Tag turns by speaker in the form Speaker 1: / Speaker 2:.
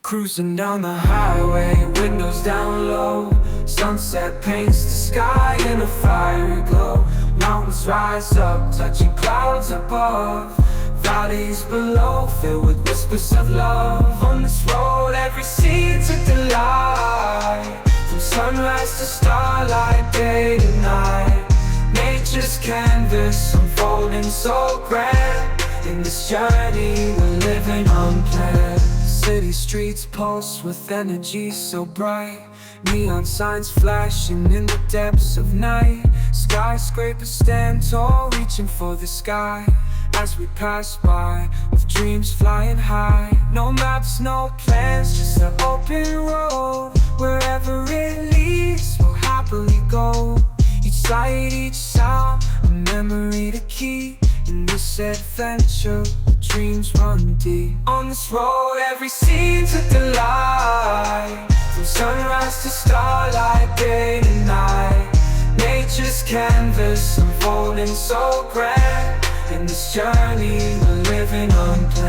Speaker 1: Cruising down the highway, windows down low. Sunset paints the sky in a fiery glow. Mountains rise up, touching clouds above. Valleys below, filled with whispers of love. On this road, every scene's a delight. From sunrise to starlight, day to night. Nature's canvas unfolding so grand. In this journey, we're living unplanned. City streets pulse with energy so bright. Neon signs flashing in the depths of night. Skyscrapers stand tall, reaching for the sky. As we pass by, with dreams flying high. No maps, no plans, just an open road. Wherever it leads, we'll happily go. Each sight, each sound, a memory to keep. In this adventure, dreams run deep. On this road, every scene's a delight. From sunrise to starlight, day to night. Nature's canvas unfolding so grand. In this journey, we're living unplanned.